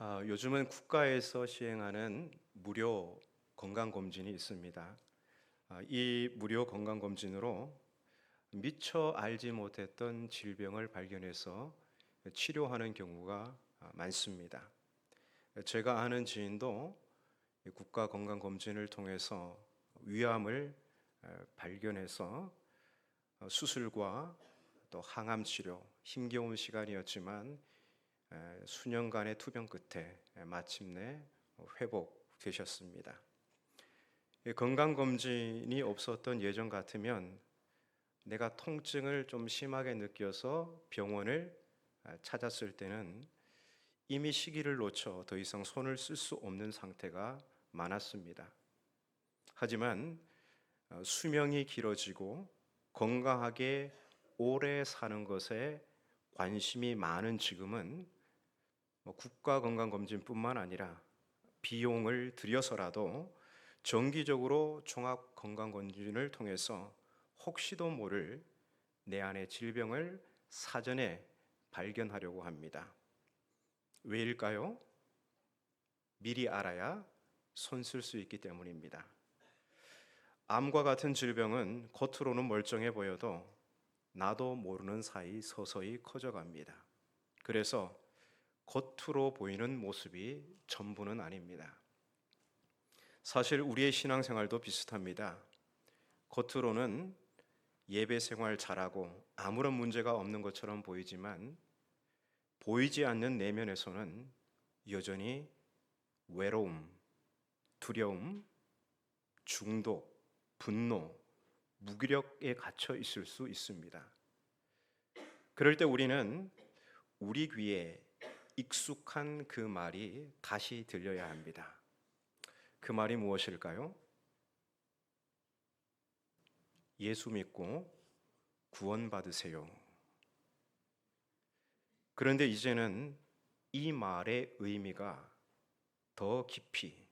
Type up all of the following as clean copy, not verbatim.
요즘은 국가에서 시행하는 무료 건강검진이 있습니다. 이 무료 건강검진으로 미처 알지 못했던 질병을 발견해서 치료하는 경우가 많습니다. 제가 아는 지인도 이 국가 건강검진을 통해서 위암을 발견해서 수술과 또 항암 치료, 힘겨운 시간이었지만 수년간의 투병 끝에 마침내 회복되셨습니다. 건강검진이 없었던 예전 같으면 내가 통증을 좀 심하게 느껴서 병원을 찾았을 때는 이미 시기를 놓쳐 더 이상 손을 쓸 수 없는 상태가 많았습니다. 하지만 수명이 길어지고 건강하게 오래 사는 것에 관심이 많은 지금은 국가건강검진뿐만 아니라 비용을 들여서라도 정기적으로 종합건강검진을 통해서 혹시도 모를 내 안의 질병을 사전에 발견하려고 합니다. 왜일까요? 미리 알아야 손 쓸 수 있기 때문입니다. 암과 같은 질병은 겉으로는 멀쩡해 보여도 나도 모르는 사이 서서히 커져갑니다. 그래서 겉으로 보이는 모습이 전부는 아닙니다. 사실 우리의 신앙생활도 비슷합니다. 겉으로는 예배 생활 잘하고 아무런 문제가 없는 것처럼 보이지만 보이지 않는 내면에서는 여전히 외로움, 두려움, 중독, 분노, 무기력에 갇혀 있을 수 있습니다. 그럴 때 우리는 우리 귀에 익숙한 그 말이 다시 들려야 합니다. 그 말이 무엇일까요? 예수 믿고 구원받으세요. 그런데 이제는 이 말의 의미가 더 깊이,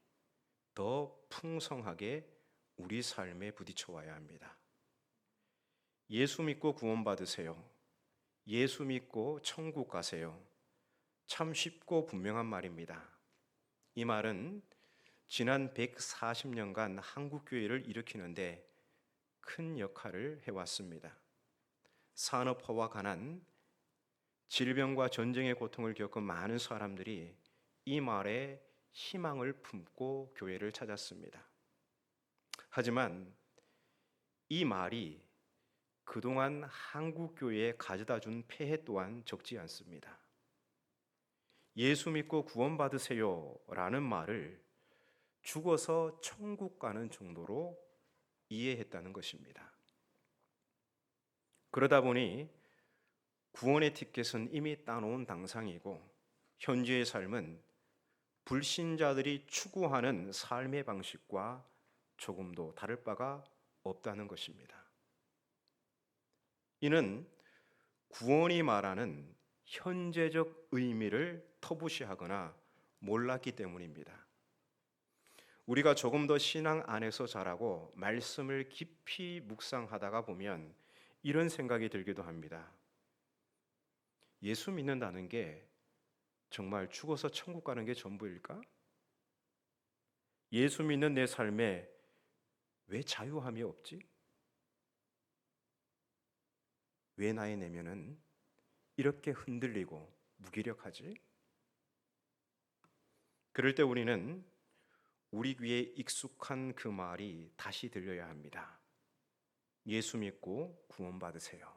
더 풍성하게 우리 삶에 부딪혀 와야 합니다. 예수 믿고 구원받으세요. 예수 믿고 천국 가세요. 참 쉽고 분명한 말입니다. 이 말은 지난 140년간 한국교회를 일으키는데 큰 역할을 해왔습니다. 산업화와 가난, 질병과 전쟁의 고통을 겪은 많은 사람들이 이 말에 희망을 품고 교회를 찾았습니다. 하지만 이 말이 그동안 한국교회에 가져다 준 폐해 또한 적지 않습니다. 예수 믿고 구원받으세요 라는 말을 죽어서 천국 가는 정도로 이해했다는 것입니다. 그러다 보니 구원의 티켓은 이미 따놓은 당상이고 현재의 삶은 불신자들이 추구하는 삶의 방식과 조금도 다를 바가 없다는 것입니다. 이는 구원이 말하는 현재적 의미를 터부시하거나 몰랐기 때문입니다. 우리가 조금 더 신앙 안에서 자라고 말씀을 깊이 묵상하다가 보면 이런 생각이 들기도 합니다. 예수 믿는다는 게 정말 죽어서 천국 가는 게 전부일까? 예수 믿는 내 삶에 왜 자유함이 없지? 왜 나의 내면은 이렇게 흔들리고 무기력하지? 그럴 때 우리는 우리 귀에 익숙한 그 말이 다시 들려야 합니다. 예수 믿고 구원받으세요.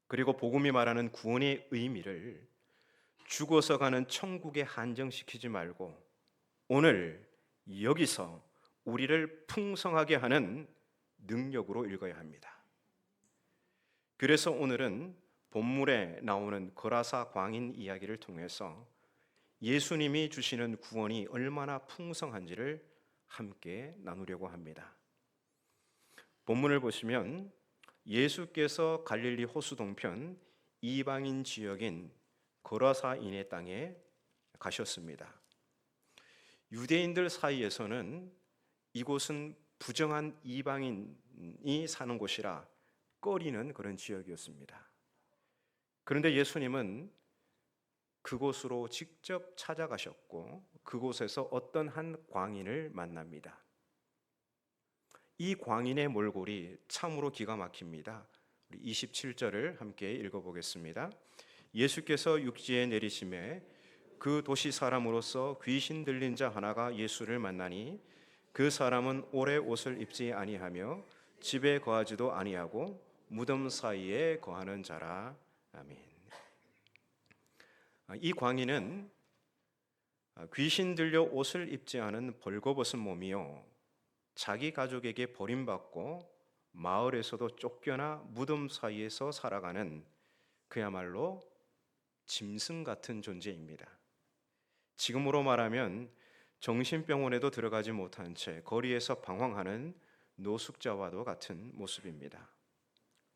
그리고 복음이 말하는 구원의 의미를 죽어서 가는 천국에 한정시키지 말고 오늘 여기서 우리를 풍성하게 하는 능력으로 읽어야 합니다. 그래서 오늘은 본문에 나오는 거라사 광인 이야기를 통해서 예수님이 주시는 구원이 얼마나 풍성한지를 함께 나누려고 합니다. 본문을 보시면 예수께서 갈릴리 호수 동편 이방인 지역인 거라사인의 땅에 가셨습니다. 유대인들 사이에서는 이곳은 부정한 이방인이 사는 곳이라 꺼리는 그런 지역이었습니다. 그런데 예수님은 그곳으로 직접 찾아가셨고 그곳에서 어떤 한 광인을 만납니다. 이 광인의 몰골이 참으로 기가 막힙니다. 우리 27절을 함께 읽어보겠습니다. 예수께서 육지에 내리심에 그 도시 사람으로서 귀신 들린 자 하나가 예수를 만나니 그 사람은 오래 옷을 입지 아니하며 집에 거하지도 아니하고 무덤 사이에 거하는 자라. 아멘. 이 광인은 귀신 들려 옷을 입지 않은 벌거벗은 몸이요 자기 가족에게 버림받고 마을에서도 쫓겨나 무덤 사이에서 살아가는 그야말로 짐승 같은 존재입니다. 지금으로 말하면 정신병원에도 들어가지 못한 채 거리에서 방황하는 노숙자와도 같은 모습입니다.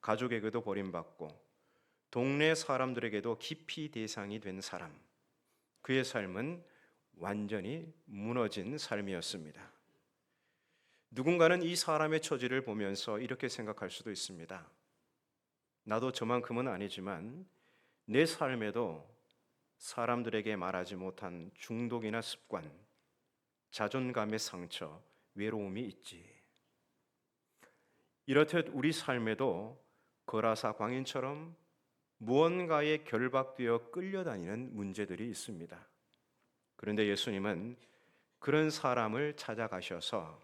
가족에게도 버림받고 동네 사람들에게도 기피 대상이 된 사람, 그의 삶은 완전히 무너진 삶이었습니다. 누군가는 이 사람의 처지를 보면서 이렇게 생각할 수도 있습니다. 나도 저만큼은 아니지만 내 삶에도 사람들에게 말하지 못한 중독이나 습관, 자존감의 상처, 외로움이 있지. 이렇듯 우리 삶에도 거라사 광인처럼 무언가에 결박되어 끌려다니는 문제들이 있습니다. 그런데 예수님은 그런 사람을 찾아가셔서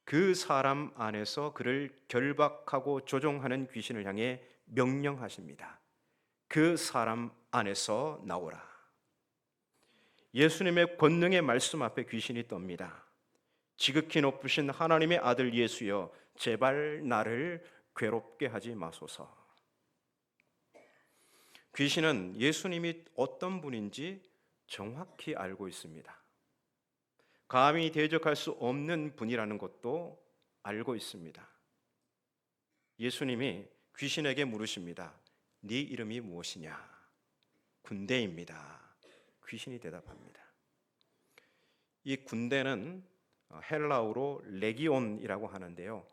그 사람 안에서 그를 결박하고 조종하는 귀신을 향해 명령하십니다. 그 사람 안에서 나오라. 예수님의 권능의 말씀 앞에 귀신이 떱니다. 지극히 높으신 하나님의 아들 예수여, 제발 나를 괴롭게 하지 마소서. 귀신은 예수님이 어떤 분인지 정확히 알고 있습니다. 감히 대적할 수 없는 분이라는 것도 알고 있습니다. 예수님이 귀신에게 물으십니다. 네 이름이 무엇이냐? 군대입니다. 귀신이 대답합니다. 이 군대는 헬라어로 레기온이라고 하는데요.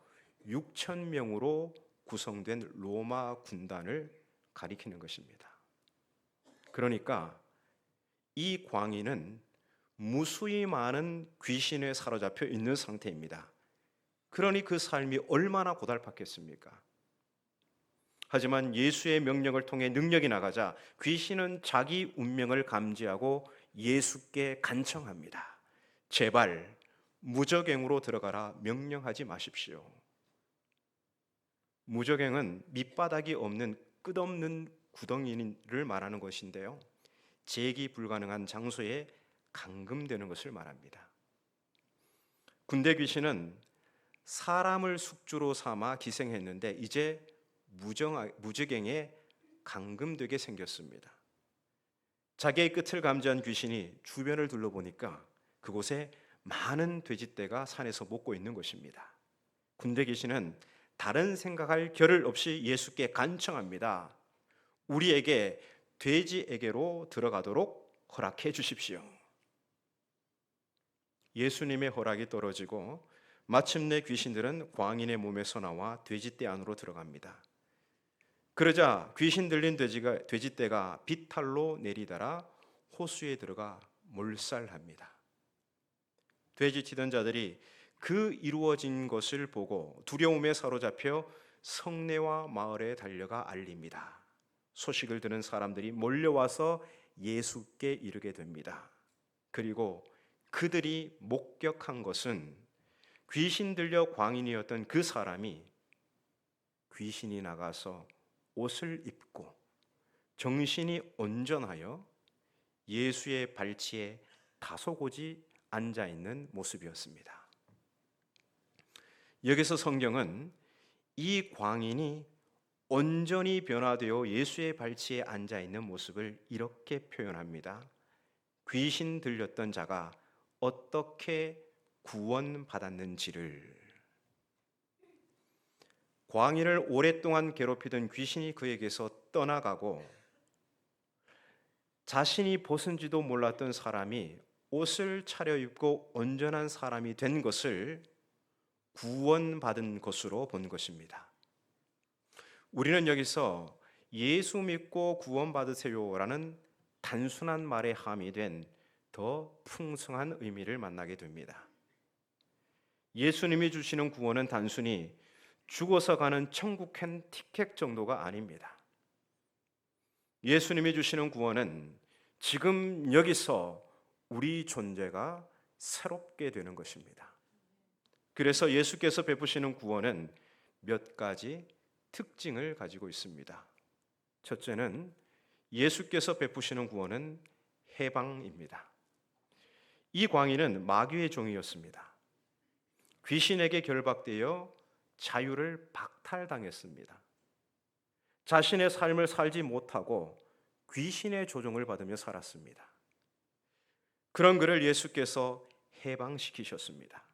6,000명으로 구성된 로마 군단을 가리키는 것입니다. 그러니까 이 광인은 무수히 많은 귀신에 사로잡혀 있는 상태입니다. 그러니 그 삶이 얼마나 고달팠겠습니까? 하지만 예수의 명령을 통해 능력이 나가자 귀신은 자기 운명을 감지하고 예수께 간청합니다. 제발 무저갱으로 들어가라 명령하지 마십시오. 무저갱은 밑바닥이 없는 끝없는 구덩이를 말하는 것인데요. 재기 불가능한 장소에 감금되는 것을 말합니다. 군대 귀신은 사람을 숙주로 삼아 기생했는데 이제 무저갱에 감금되게 생겼습니다. 자기의 끝을 감지한 귀신이 주변을 둘러보니까 그곳에 많은 돼지떼가 산에서 먹고 있는 것입니다. 군대 귀신은 다른 생각할 겨를 없이 예수께 간청합니다. 우리에게 돼지에게로 들어가도록 허락해 주십시오. 예수님의 허락이 떨어지고 마침내 귀신들은 광인의 몸에서 나와 돼지떼 안으로 들어갑니다. 그러자 귀신 들린 돼지떼가 비탈로 내리달아 호수에 들어가 몰살합니다. 돼지치던 자들이 그 이루어진 것을 보고 두려움에 사로잡혀 성내와 마을에 달려가 알립니다. 소식을 들은 사람들이 몰려와서 예수께 이르게 됩니다. 그리고 그들이 목격한 것은 귀신 들려 광인이었던 그 사람이 귀신이 나가서 옷을 입고 정신이 온전하여 예수의 발치에 다소곳이 앉아 있는 모습이었습니다. 여기서 성경은 이 광인이 온전히 변화되어 예수의 발치에 앉아 있는 모습을 이렇게 표현합니다. 귀신 들렸던 자가 어떻게 구원받았는지를. 광인을 오랫동안 괴롭히던 귀신이 그에게서 떠나가고 자신이 벗은지도 몰랐던 사람이 옷을 차려입고 온전한 사람이 된 것을 구원받은 것으로 본 것입니다. 우리는 여기서 예수 믿고 구원받으세요라는 단순한 말에 함의된 더 풍성한 의미를 만나게 됩니다. 예수님이 주시는 구원은 단순히 죽어서 가는 천국행 티켓 정도가 아닙니다. 예수님이 주시는 구원은 지금 여기서 우리 존재가 새롭게 되는 것입니다. 그래서 예수께서 베푸시는 구원은 몇 가지 특징을 가지고 있습니다. 첫째는 예수께서 베푸시는 구원은 해방입니다. 이 광인은 마귀의 종이었습니다. 귀신에게 결박되어 자유를 박탈당했습니다. 자신의 삶을 살지 못하고 귀신의 조종을 받으며 살았습니다. 그런 그를 예수께서 해방시키셨습니다.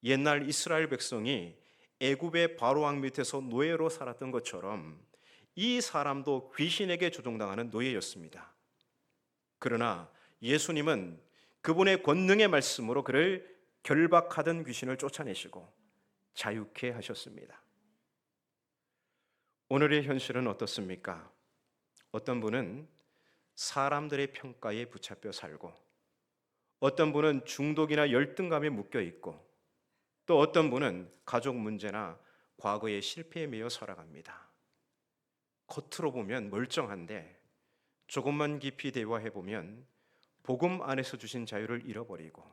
옛날 이스라엘 백성이 애굽의 바로왕 밑에서 노예로 살았던 것처럼 이 사람도 귀신에게 조종당하는 노예였습니다. 그러나 예수님은 그분의 권능의 말씀으로 그를 결박하던 귀신을 쫓아내시고 자유케 하셨습니다. 오늘의 현실은 어떻습니까? 어떤 분은 사람들의 평가에 붙잡혀 살고, 어떤 분은 중독이나 열등감에 묶여 있고, 또 어떤 분은 가족 문제나 과거의 실패에 매여 살아갑니다. 겉으로 보면 멀쩡한데 조금만 깊이 대화해 보면 복음 안에서 주신 자유를 잃어버리고,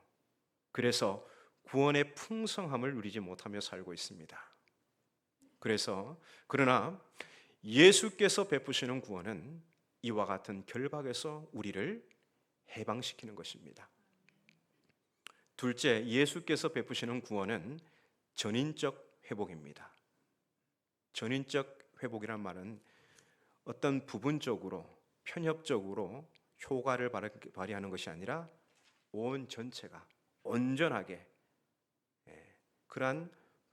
그래서 구원의 풍성함을 누리지 못하며 살고 있습니다. 그러나 예수께서 베푸시는 구원은 이와 같은 결박에서 우리를 해방시키는 것입니다. 둘째, 예수께서 베푸시는 구원은 전인적 회복입니다. 전인적 회복이란 말은 어떤 부분적으로 편협적으로 효과를 발휘하는 것이 아니라 온 전체가 온전하게 그러한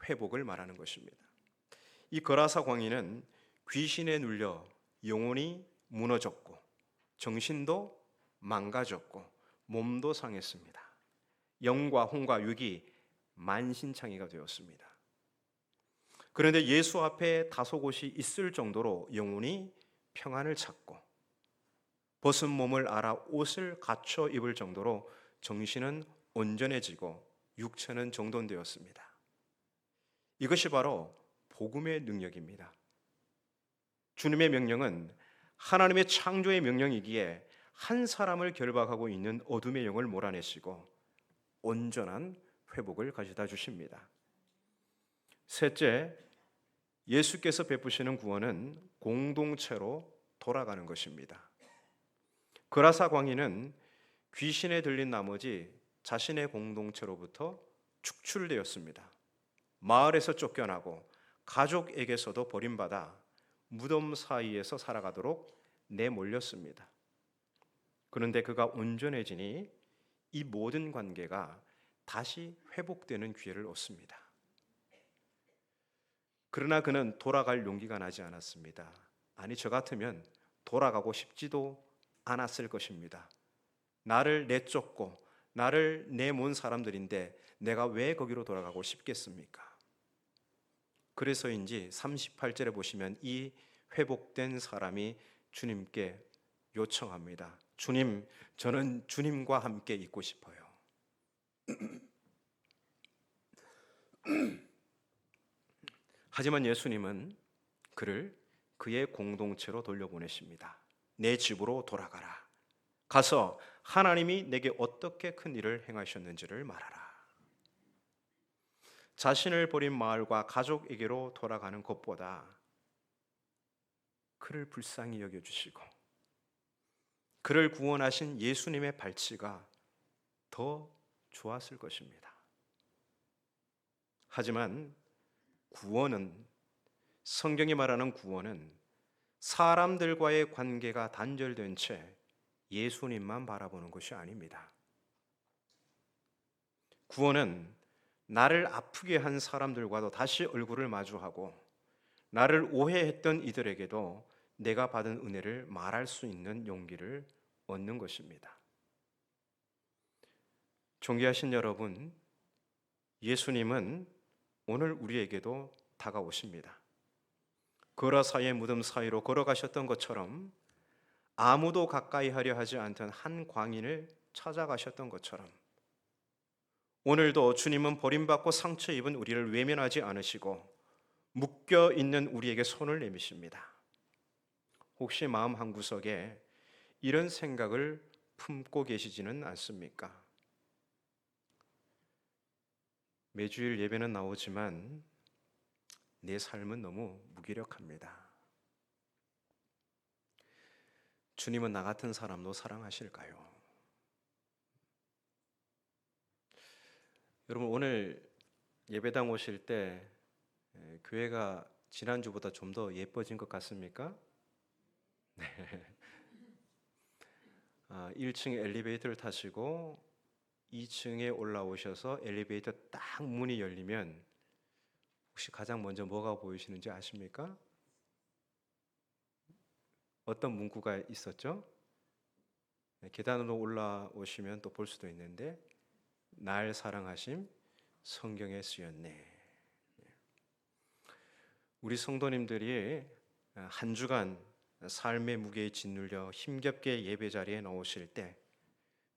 회복을 말하는 것입니다. 이 거라사 광인은 귀신에 눌려 영혼이 무너졌고 정신도 망가졌고 몸도 상했습니다. 영과 혼과 육이 만신창이가 되었습니다. 그런데 예수 앞에 다소곳이 있을 정도로 영혼이 평안을 찾고 벗은 몸을 알아 옷을 갖춰 입을 정도로 정신은 온전해지고 육체는 정돈되었습니다. 이것이 바로 복음의 능력입니다. 주님의 명령은 하나님의 창조의 명령이기에 한 사람을 결박하고 있는 어둠의 영을 몰아내시고 온전한 회복을 가져다 주십니다. 셋째, 예수께서 베푸시는 구원은 공동체로 돌아가는 것입니다. 거라사 광인은 귀신에 들린 나머지 자신의 공동체로부터 축출되었습니다. 마을에서 쫓겨나고 가족에게서도 버림받아 무덤 사이에서 살아가도록 내몰렸습니다. 그런데 그가 온전해지니 이 모든 관계가 다시 회복되는 기회를 얻습니다. 그러나 그는 돌아갈 용기가 나지 않았습니다. 아니, 저 같으면 돌아가고 싶지도 않았을 것입니다. 나를 내쫓고 나를 내몬 사람들인데 내가 왜 거기로 돌아가고 싶겠습니까? 그래서인지 38절에 보시면 이 회복된 사람이 주님께 요청합니다. 주님, 저는 주님과 함께 있고 싶어요. 하지만 예수님은 그를 그의 공동체로 돌려보내십니다. 내 집으로 돌아가라. 가서 하나님이 내게 어떻게 큰 일을 행하셨는지를 말하라. 자신을 버린 마을과 가족에게로 돌아가는 것보다 그를 불쌍히 여겨주시고 그를 구원하신 예수님의 발치가 더 좋았을 것입니다. 하지만 구원은, 성경이 말하는 구원은 사람들과의 관계가 단절된 채 예수님만 바라보는 것이 아닙니다. 구원은 나를 아프게 한 사람들과도 다시 얼굴을 마주하고 나를 오해했던 이들에게도 내가 받은 은혜를 말할 수 있는 용기를 얻는 것입니다. 존귀하신 여러분, 예수님은 오늘 우리에게도 다가오십니다. 거라사의 무덤 사이로 걸어가셨던 것처럼 아무도 가까이 하려 하지 않던 한 광인을 찾아가셨던 것처럼 오늘도 주님은 버림받고 상처 입은 우리를 외면하지 않으시고 묶여 있는 우리에게 손을 내미십니다. 혹시 마음 한구석에 이런 생각을 품고 계시지는 않습니까? 매주일 예배는 나오지만 내 삶은 너무 무기력합니다. 주님은 나 같은 사람도 사랑하실까요? 여러분, 오늘 예배당 오실 때 교회가 지난주보다 좀 더 예뻐진 것 같습니까? 1층 엘리베이터를 타시고 2층에 올라오셔서 엘리베이터 딱 문이 열리면 혹시 가장 먼저 뭐가 보이시는지 아십니까? 어떤 문구가 있었죠? 계단으로 올라오시면 또 볼 수도 있는데 날 사랑하심 성경에 쓰였네. 우리 성도님들이 한 주간 삶의 무게에 짓눌려 힘겹게 예배 자리에 나오실 때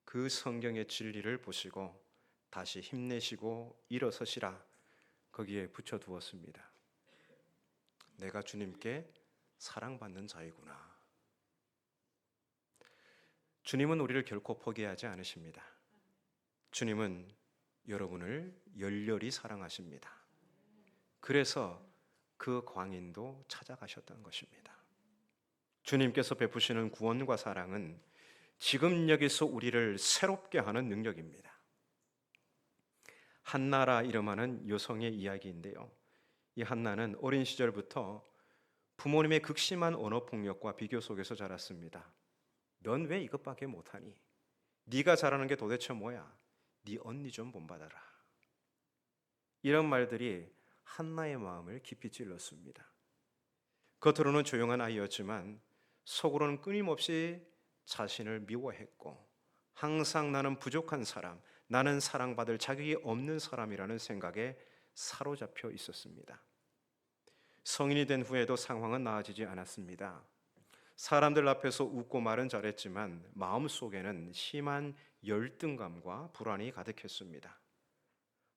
그 성경의 진리를 보시고 다시 힘내시고 일어서시라 거기에 붙여두었습니다. 내가 주님께 사랑받는 자이구나. 주님은 우리를 결코 포기하지 않으십니다. 주님은 여러분을 열렬히 사랑하십니다. 그래서 그 광인도 찾아가셨던 것입니다. 주님께서 베푸시는 구원과 사랑은 지금 여기서 우리를 새롭게 하는 능력입니다. 한나라 이름하는 여성의 이야기인데요. 이 한나는 어린 시절부터 부모님의 극심한 언어 폭력과 비교 속에서 자랐습니다. 넌 왜 이것밖에 못하니? 네가 잘하는 게 도대체 뭐야? 네 언니 좀 본받아라. 이런 말들이 한나의 마음을 깊이 찔렀습니다. 겉으로는 조용한 아이였지만 속으로는 끊임없이 자신을 미워했고 항상 나는 부족한 사람, 나는 사랑받을 자격이 없는 사람이라는 생각에 사로잡혀 있었습니다. 성인이 된 후에도 상황은 나아지지 않았습니다. 사람들 앞에서 웃고 말은 잘했지만 마음속에는 심한 열등감과 불안이 가득했습니다.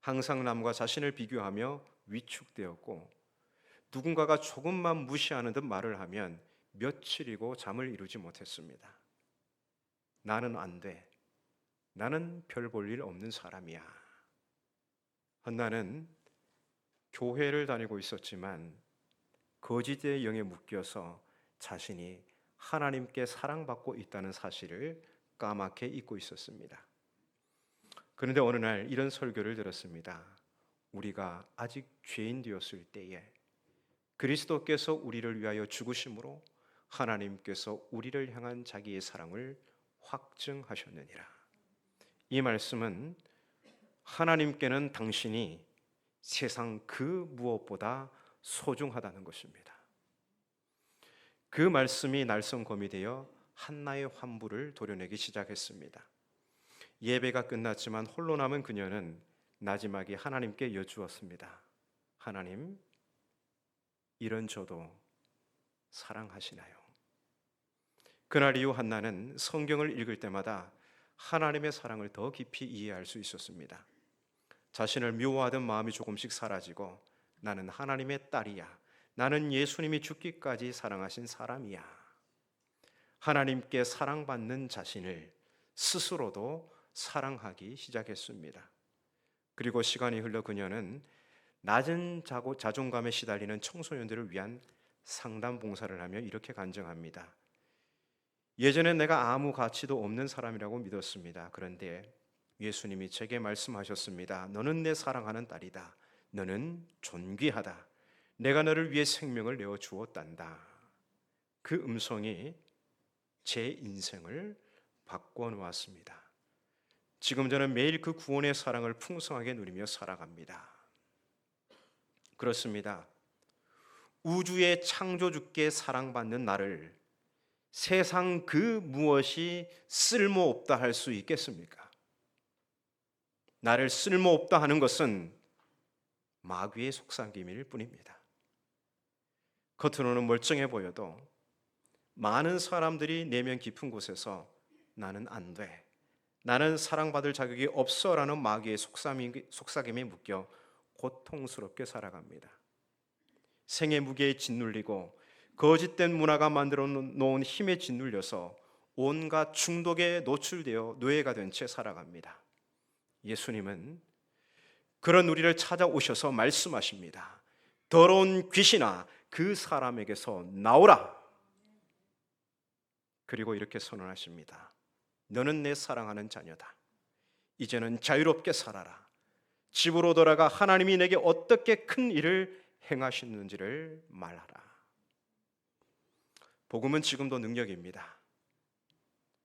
항상 남과 자신을 비교하며 위축되었고 누군가가 조금만 무시하는 듯 말을 하면 며칠이고 잠을 이루지 못했습니다. 나는 안 돼. 나는 별 볼 일 없는 사람이야. 한나는 교회를 다니고 있었지만 거짓의 영에 묶여서 자신이 하나님께 사랑받고 있다는 사실을 까맣게 잊고 있었습니다. 그런데 어느 날 이런 설교를 들었습니다. 우리가 아직 죄인 되었을 때에 그리스도께서 우리를 위하여 죽으심으로 하나님께서 우리를 향한 자기의 사랑을 확증하셨느니라. 이 말씀은 하나님께는 당신이 세상 그 무엇보다 소중하다는 것입니다. 그 말씀이 날성검이 되어 한나의 환부를 도려내기 시작했습니다. 예배가 끝났지만 홀로 남은 그녀는 나지막이 하나님께 여쭈었습니다. 하나님, 이런 저도 사랑하시나요? 그날 이후 한나는 성경을 읽을 때마다 하나님의 사랑을 더 깊이 이해할 수 있었습니다. 자신을 미워하던 마음이 조금씩 사라지고 나는 하나님의 딸이야. 나는 예수님이 죽기까지 사랑하신 사람이야. 하나님께 사랑받는 자신을 스스로도 사랑하기 시작했습니다. 그리고 시간이 흘러 그녀는 낮은 자존감에 시달리는 청소년들을 위한 상담 봉사를 하며 이렇게 간증합니다. 예전엔 내가 아무 가치도 없는 사람이라고 믿었습니다. 그런데 예수님이 제게 말씀하셨습니다. 너는 내 사랑하는 딸이다. 너는 존귀하다. 내가 너를 위해 생명을 내어 주었단다. 그 음성이 제 인생을 바꿔놓았습니다. 지금 저는 매일 그 구원의 사랑을 풍성하게 누리며 살아갑니다. 그렇습니다. 우주의 창조주께 사랑받는 나를 세상 그 무엇이 쓸모없다 할 수 있겠습니까? 나를 쓸모없다 하는 것은 마귀의 속삭임일 뿐입니다. 겉으로는 멀쩡해 보여도 많은 사람들이 내면 깊은 곳에서 나는 안 돼, 나는 사랑받을 자격이 없어라는 마귀의 속삭임에 묶여 고통스럽게 살아갑니다. 생의 무게에 짓눌리고 거짓된 문화가 만들어 놓은 힘에 짓눌려서 온갖 중독에 노출되어 노예가 된 채 살아갑니다. 예수님은 그런 우리를 찾아오셔서 말씀하십니다. 더러운 귀신아, 그 사람에게서 나오라. 그리고 이렇게 선언하십니다. 너는 내 사랑하는 자녀다. 이제는 자유롭게 살아라. 집으로 돌아가 하나님이 내게 어떻게 큰 일을 행하셨는지를 말하라. 복음은 지금도 능력입니다.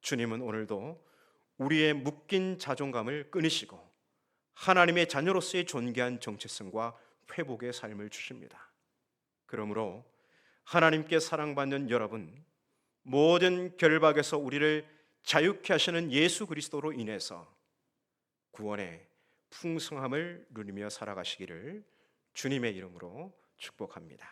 주님은 오늘도 우리의 묶인 자존감을 끊으시고 하나님의 자녀로서의 존귀한 정체성과 회복의 삶을 주십니다. 그러므로 하나님께 사랑받는 여러분, 모든 결박에서 우리를 자유케 하시는 예수 그리스도로 인해서 구원의 풍성함을 누리며 살아가시기를 주님의 이름으로 축복합니다.